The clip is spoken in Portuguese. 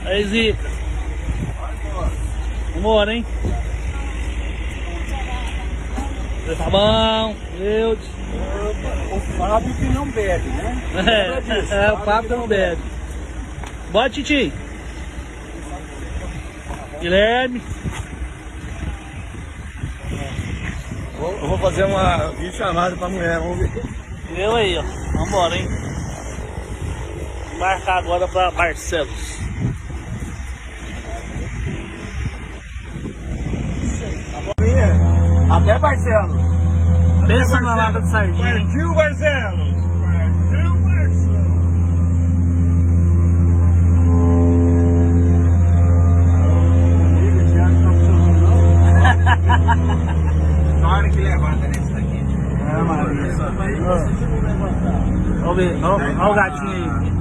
Aí, Zica. Vambora, hein? Tá bom, Deus. O Fábio que não bebe, né? É, o Fábio que não bebe. Bora, Titi. Guilherme. Eu vou fazer uma videochamada pra mulher, vamos ver. Eu aí, ó. Vambora, hein? Marcar agora pra Barcelos. Até Barcelos. Pensa na lata de sardinha, hein? Partiu, Barcelos. Partiu, Barcelos. Na hora que levanta nesse daqui. Vamos ver, olha o gatinho aí.